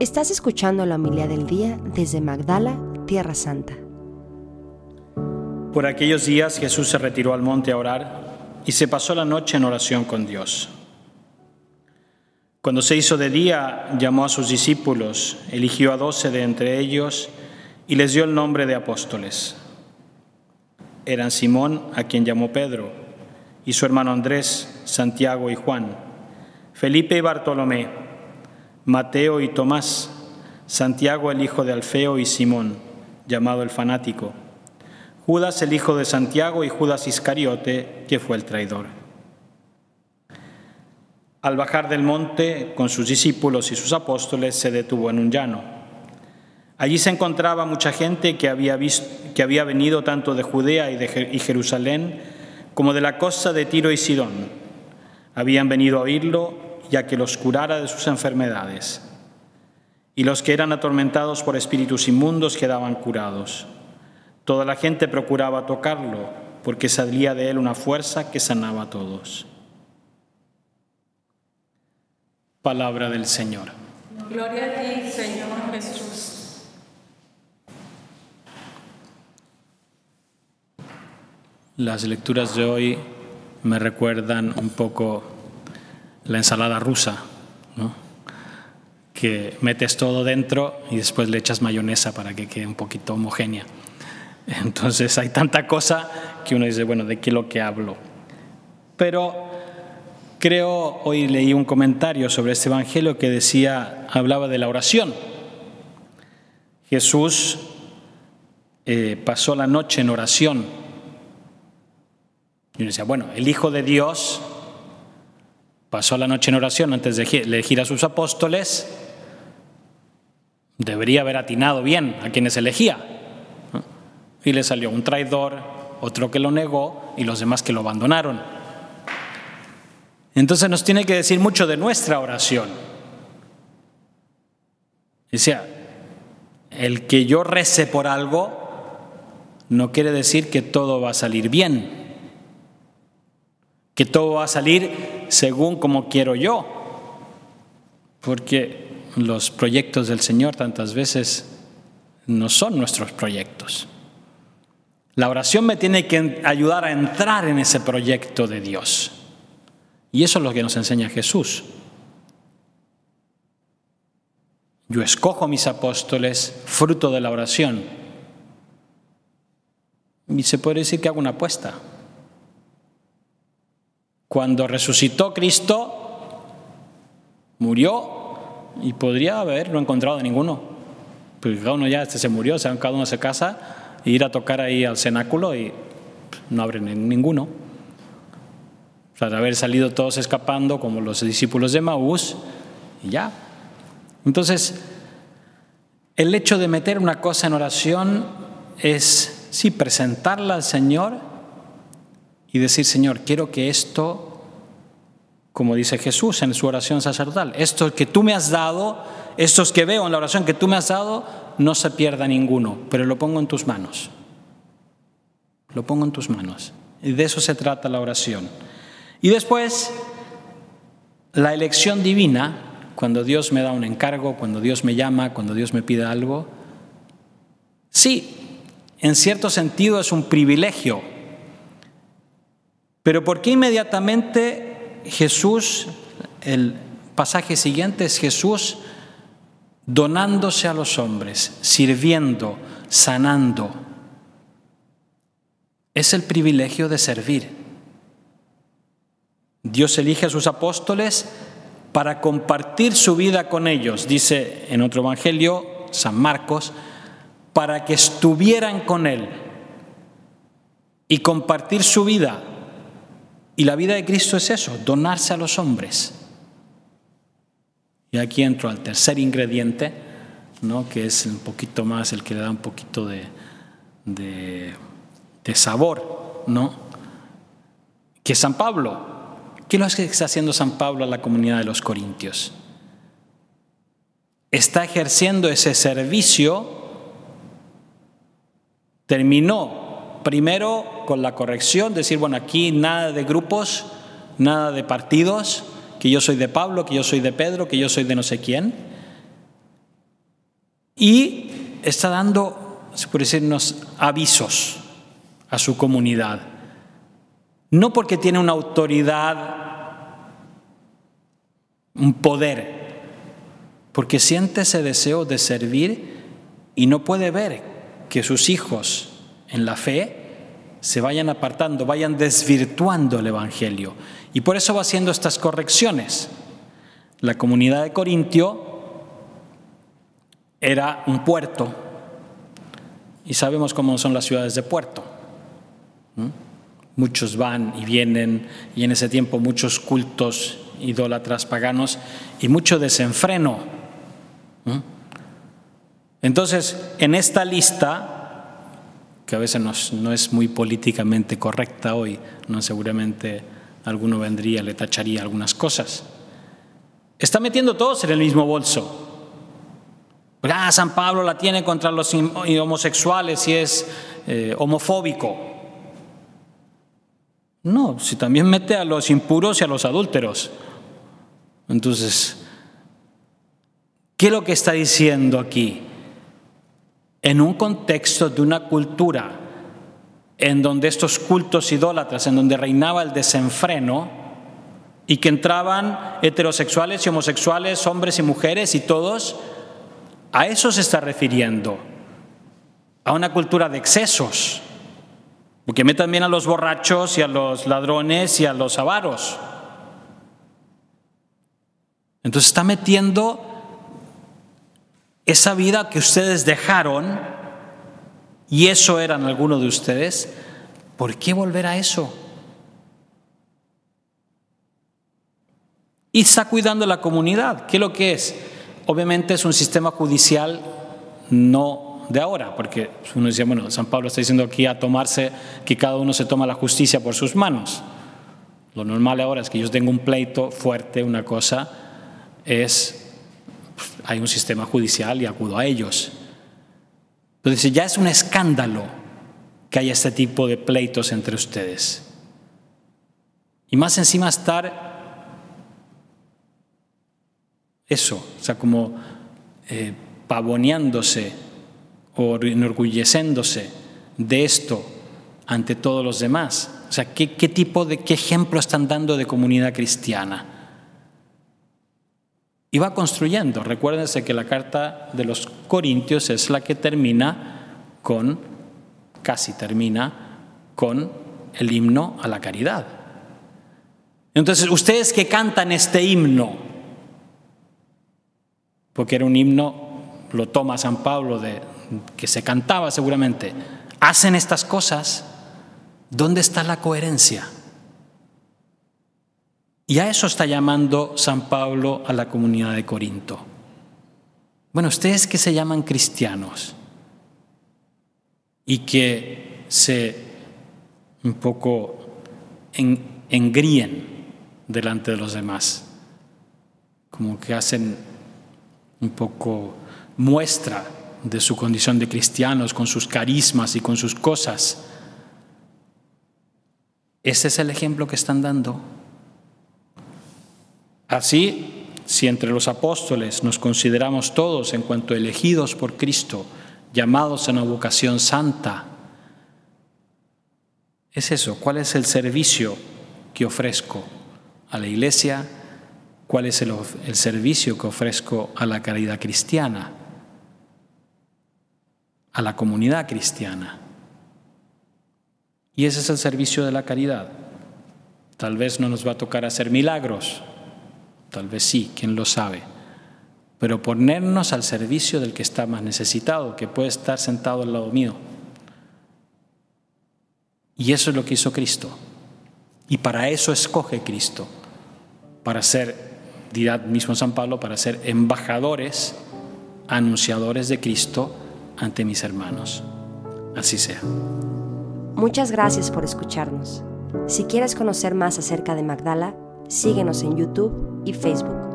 Estás escuchando la homilía del día desde Magdala, Tierra Santa. Por aquellos días Jesús se retiró al monte a orar y se pasó la noche en oración con Dios. Cuando se hizo de día, llamó a sus discípulos, eligió a 12 de entre ellos y les dio el nombre de apóstoles. Eran Simón, a quien llamó Pedro, y su hermano Andrés, Santiago y Juan, Felipe y Bartolomé, Mateo y Tomás, Santiago el hijo de Alfeo y Simón, llamado el fanático, Judas el hijo de Santiago y Judas Iscariote, que fue el traidor. Al bajar del monte con sus discípulos y sus apóstoles, se detuvo en un llano. Allí se encontraba mucha gente que había venido tanto de Judea y Jerusalén como de la costa de Tiro y Sidón. Habían venido a oírlo y a que los curara de sus enfermedades. Y los que eran atormentados por espíritus inmundos quedaban curados. Toda la gente procuraba tocarlo, porque salía de él una fuerza que sanaba a todos. Palabra del Señor. Gloria a ti, Señor Jesús. Las lecturas de hoy me recuerdan un poco la ensalada rusa, ¿no? Que metes todo dentro y después le echas mayonesa para que quede un poquito homogénea. Entonces hay tanta cosa que uno dice, bueno, ¿de qué es lo que hablo? Pero hoy leí un comentario sobre este evangelio que hablaba de la oración. Jesús pasó la noche en oración. Y uno decía, bueno, el Hijo de Dios pasó la noche en oración antes de elegir a sus apóstoles. Debería haber atinado bien a quienes elegía, ¿no? Y le salió un traidor, otro que lo negó y los demás que lo abandonaron. Entonces nos tiene que decir mucho de nuestra oración. O sea, el que yo rece por algo no quiere decir que todo va a salir bien, que todo va a salir según como quiero yo, porque los proyectos del Señor tantas veces no son nuestros proyectos. La oración me tiene que ayudar a entrar en ese proyecto de Dios. Y eso es lo que nos enseña Jesús. Yo escojo mis apóstoles fruto de la oración. Y se puede decir que hago una apuesta. Cuando resucitó Cristo, murió y podría haberlo encontrado a ninguno. Porque cada uno ya se murió, cada uno a su casa e ir a tocar ahí al cenáculo y no abre ninguno. O sea, de haber salido todos escapando como los discípulos de Emaús y ya. Entonces, el hecho de meter una cosa en oración es, sí, presentarla al Señor y decir, Señor, quiero que esto, como dice Jesús en su oración sacerdotal, esto que tú me has dado, estos que veo en la oración que tú me has dado, no se pierda ninguno, pero lo pongo en tus manos. Lo pongo en tus manos. Y de eso se trata la oración. Y después, la elección divina, cuando Dios me da un encargo, cuando Dios me llama, cuando Dios me pide algo, sí, en cierto sentido es un privilegio. Pero ¿por qué inmediatamente Jesús, el pasaje siguiente es Jesús donándose a los hombres, sirviendo, sanando? Es el privilegio de servir. Dios elige a sus apóstoles para compartir su vida con ellos, dice en otro evangelio, San Marcos, para que estuvieran con Él y compartir su vida. Y la vida de Cristo es eso, donarse a los hombres. Y aquí entro al tercer ingrediente, ¿no? Que es un poquito más el que le da un poquito de sabor, ¿no? Que es San Pablo. ¿Qué es lo que está haciendo San Pablo a la comunidad de los Corintios? Está ejerciendo ese servicio. Terminó primero con la corrección, decir, bueno, aquí nada de grupos, nada de partidos, que yo soy de Pablo, que yo soy de Pedro, que yo soy de no sé quién. Y está dando, se puede decir, unos avisos a su comunidad. No porque tiene una autoridad, un poder, porque siente ese deseo de servir y no puede ver que sus hijos en la fe se vayan apartando, vayan desvirtuando el Evangelio. Y por eso va haciendo estas correcciones. La comunidad de Corintio era un puerto, y sabemos cómo son las ciudades de puerto. Muchos van y vienen, y en ese tiempo muchos cultos idólatras paganos y mucho desenfreno. Entonces, en esta lista, que a veces no es muy políticamente correcta hoy, no, seguramente alguno vendría, le tacharía algunas cosas. Está metiendo todos en el mismo bolso. San Pablo la tiene contra los homosexuales y es homofóbico. No, si también mete a los impuros y a los adúlteros. Entonces, ¿qué es lo que está diciendo aquí? En un contexto de una cultura en donde estos cultos idólatras, en donde reinaba el desenfreno y que entraban heterosexuales y homosexuales, hombres y mujeres y todos, a eso se está refiriendo, a una cultura de excesos, porque mete también a los borrachos y a los ladrones y a los avaros. Entonces está metiendo esa vida que ustedes dejaron, y eso eran algunos de ustedes. ¿Por qué volver a eso? Y está cuidando la comunidad. ¿Qué es lo que es? Obviamente es un sistema judicial no de ahora, porque uno decía, bueno, San Pablo está diciendo aquí a tomarse, que cada uno se toma la justicia por sus manos. Lo normal ahora es que yo tenga un pleito fuerte, una cosa, hay un sistema judicial y acudo a ellos. Entonces ya es un escándalo que haya este tipo de pleitos entre ustedes. Y más encima estar como pavoneándose o enorgulleciéndose de esto ante todos los demás. O sea, ¿qué ejemplo están dando de comunidad cristiana? Y va construyendo. Recuérdense que la carta de los Corintios es la que casi termina con el himno a la caridad. Entonces, ustedes que cantan este himno, porque era un himno, lo toma San Pablo, que se cantaba seguramente, hacen estas cosas, ¿dónde está la coherencia? Y a eso está llamando San Pablo a la comunidad de Corinto. Bueno, ustedes que se llaman cristianos y que se un poco engríen delante de los demás, como que hacen un poco muestra de su condición de cristianos con sus carismas y con sus cosas. ¿Ese es el ejemplo que están dando? Así, si entre los apóstoles nos consideramos todos en cuanto elegidos por Cristo, llamados a una vocación santa, es eso. ¿Cuál es el servicio que ofrezco a la Iglesia? ¿Cuál es el servicio que ofrezco a la caridad cristiana? A la comunidad cristiana. Y ese es el servicio de la caridad. Tal vez no nos va a tocar hacer milagros, tal vez sí, quién lo sabe, pero ponernos al servicio del que está más necesitado, que puede estar sentado al lado mío. Y eso es lo que hizo Cristo. Y para eso escoge Cristo, para ser, dirá mismo San Pablo, para ser embajadores, anunciadores de Cristo ante mis hermanos. Así sea. Muchas gracias por escucharnos. Si quieres conocer más acerca de Magdala, síguenos en YouTube y Facebook.